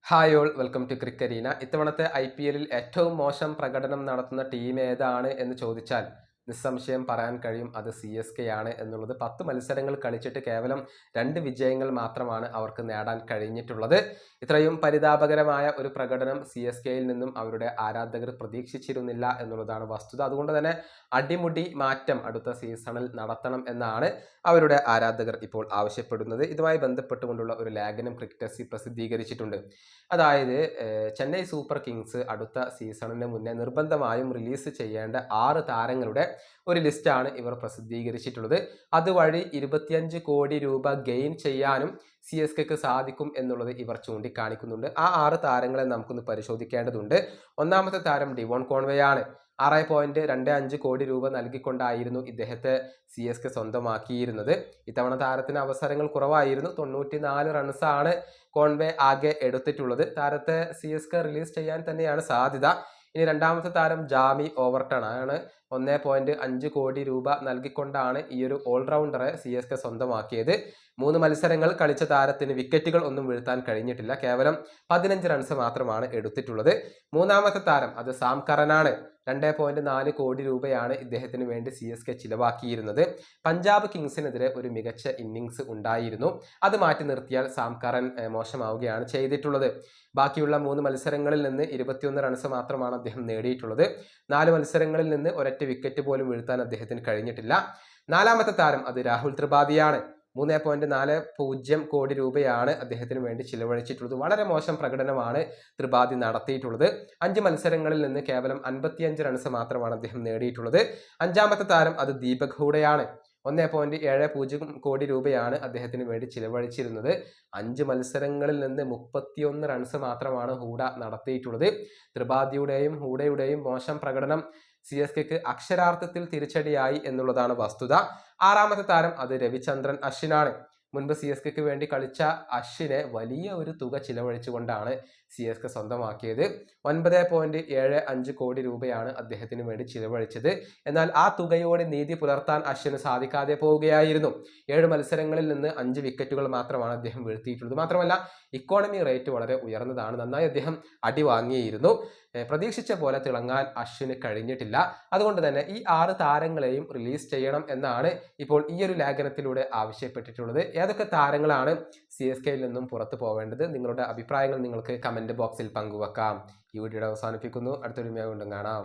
Hi all welcome to ക്രിക്കരീന. ഇത്തവണത്തെ IPL-ൽ ഏറ്റവും മോശം പ്രകടനം നടത്തുന്ന ടീം ഏതാണ് എന്ന് ചോദിച്ചാൽ നിസ്സംശയം പറയാൻ കഴിയും അത് CSK ആണ് എന്നുള്ളത്. 10 മത്സരങ്ങൾ കളിച്ചിട്ട് കേവലം 2 വിജയങ്ങൾ മാത്രമാണ് അവർക്ക് നേടാൻ കഴിഞ്ഞിട്ടുള്ളത്. ഇത്രയും പരിതാപകരമായ ഒരു പ്രകടനം CSKയിൽ നിന്നും അവരുടെ ആരാധകർ പ്രതീക്ഷിച്ചിരുന്നില്ല എന്നുള്ളതാണ് വസ്തുത. അതുകൊണ്ട് തന്നെ അടിമുടി മാറ്റം അടുത്ത സീസണിൽ നടത്തണം എന്നാണ് അവരുടെ ആരാധകർ ഇപ്പോൾ ആവശ്യപ്പെടുന്നത്. ഇതുമായി ബന്ധപ്പെട്ടുകൊണ്ടുള്ള ഒരു ലേഖനം ക്രിക്കറ്റസി പ്രസിദ്ധീകരിച്ചിട്ടുണ്ട്. അതായത് ചെന്നൈ സൂപ്പർ കിങ്സ് അടുത്ത സീസണിന് മുന്നേ നിർബന്ധമായും റിലീസ് ചെയ്യേണ്ട 6 താരങ്ങളുടെ ഒരു ലിസ്റ്റാണ് ഇവർ പ്രസിദ്ധീകരിച്ചിട്ടുള്ളത്. അതുവഴി 25 കോടി രൂപ ഗെയിൻ ചെയ്യാനും CSKക്ക് സാധിക്കും എന്നുള്ളത് ഇവർ ചൂണ്ടിക്കാണിക്കുന്നുണ്ട്. ആ 6 താരങ്ങളെ നമുക്കൊന്ന് പരിശോധിക്കേണ്ടതുണ്ട്. ഒന്നാമത്തെ താരം ഡിവോൺ കോൺവേ ആണ്. 6.25 കോടി രൂപ നൽകിക്കൊണ്ടായിരുന്നു ഇദ്ദേഹത്തെ CSK സ്വന്തമാക്കിയിരുന്നത്. ഇത്തവണ താരത്തിന് അവസരങ്ങൾ കുറവായിരുന്നു. 94 റൺസാണ് കോൺവേ ആകെ എടുത്തിട്ടുള്ളത്. താരത്തെ CSK റിലീസ് ചെയ്യാൻ തന്നെയാണ് സാധ്യത. ഇനി രണ്ടാമത്തെ താരം ജാമി ഓവർട്ടൺ ആണ്. 1.5 കോടി രൂപ നൽകിക്കൊണ്ടാണ് ഈ ഒരു ഓൾറൗണ്ടറെ CSK സ്വന്തമാക്കിയത്. 3 മത്സരങ്ങൾ കളിച്ച താരത്തിന് വിക്കറ്റുകൾ ഒന്നും വീഴ്ത്താൻ കഴിഞ്ഞിട്ടില്ല. കേവലം 15 റൺസ് മാത്രമാണ് എടുത്തിട്ടുള്ളത്. മൂന്നാമത്തെ താരം അത് സാം കറനാണ്. 2.4 കോടി രൂപയാണ് ഇദ്ദേഹത്തിന് വേണ്ടി CSK ചിലവാക്കിയിരുന്നത്. പഞ്ചാബ് കിങ്സിനെതിരെ ഒരു മികച്ച ഇന്നിങ്സ് ഉണ്ടായിരുന്നു. അത് മാറ്റി നിർത്തിയാൽ സാം കറൻ മോശമാവുകയാണ് ചെയ്തിട്ടുള്ളത്. ബാക്കിയുള്ള 3 മത്സരങ്ങളിൽ നിന്ന് 21 റൺസ് മാത്രമാണ് അദ്ദേഹം നേടിയിട്ടുള്ളത്. 4 മത്സരങ്ങളിൽ നിന്ന് ഒരൊറ്റ വിക്കറ്റ് പോലും വീഴ്ത്താൻ അദ്ദേഹത്തിന് കഴിഞ്ഞിട്ടില്ല. നാലാമത്തെ താരം അത് രാഹുൽ ത്രിപാഠിയാണ്. 3.40 കോടി രൂപയാണ് അദ്ദേഹത്തിന് വേണ്ടി ചിലവഴിച്ചിട്ടുള്ളത്. വളരെ മോശം പ്രകടനമാണ് ത്രിപാഠി നടത്തിയിട്ടുള്ളത്. 5 മത്സരങ്ങളിൽ നിന്ന് കേവലം 55 റൺസ് മാത്രമാണ് അദ്ദേഹം നേടിയിട്ടുള്ളത്. അഞ്ചാമത്തെ താരം അത് ദീപക് ഹൂഡയാണ്. 1.70 കോടി രൂപയാണ് അദ്ദേഹത്തിന് വേണ്ടി ചിലവഴിച്ചിരുന്നത്. 5 മത്സരങ്ങളിൽ നിന്ന് 31 റൺസ് മാത്രമാണ് ഹൂഡ നടത്തിയിട്ടുള്ളത്. ത്രിപാഠിയുടെയും ഹൂഡയുടെയും മോശം പ്രകടനം CSKക്ക് അക്ഷരാർത്ഥത്തിൽ തിരിച്ചടിയായി എന്നുള്ളതാണ് വസ്തുത. ആറാമത്തെ താരം അത് രവിചന്ദ്രൻ അശ്വിനാണ്. മുൻപ് CSKക്ക് വേണ്ടി കളിച്ച അശ്വിനെ വലിയ ഒരു തുക ചിലവഴിച്ചുകൊണ്ടാണ് CSK സ്വന്തമാക്കിയത്. 9.75 കോടി രൂപയാണ് അദ്ദേഹത്തിന് വേണ്ടി ചിലവഴിച്ചത്. എന്നാൽ ആ തുകയോട് നീതി പുലർത്താൻ അശ്വിന് സാധിക്കാതെ പോവുകയായിരുന്നു. 7 മത്സരങ്ങളിൽ നിന്ന് 5 വിക്കറ്റുകൾ മാത്രമാണ് അദ്ദേഹം വീഴ്ത്തിയിട്ടുള്ളത്. മാത്രമല്ല ഇക്കോണമി റേറ്റ് വളരെ ഉയർന്നതാണ്. നന്നായി അദ്ദേഹം അടി വാങ്ങിയിരുന്നു. പ്രതീക്ഷിച്ച പോലെ തിളങ്ങാൻ അശ്വിന് കഴിഞ്ഞിട്ടില്ല. അതുകൊണ്ട് തന്നെ ഈ 6 താരങ്ങളെയും റിലീസ് ചെയ്യണം എന്നാണ് ഇപ്പോൾ ഈ ഒരു ലേഖനത്തിലൂടെ ആവശ്യപ്പെട്ടിട്ടുള്ളത്. ഏതൊക്കെ താരങ്ങളാണ് CSKയിൽ നിന്നും പുറത്തു പോവേണ്ടത്? നിങ്ങളുടെ അഭിപ്രായങ്ങൾ നിങ്ങൾക്ക് കമന്റ് ബോക്സിൽ പങ്കുവെക്കാം. ഈ വീഡിയോ അവസാനിപ്പിക്കുന്നു. അടുത്തൊരു വീഡിയോ കൊണ്ടും കാണാം.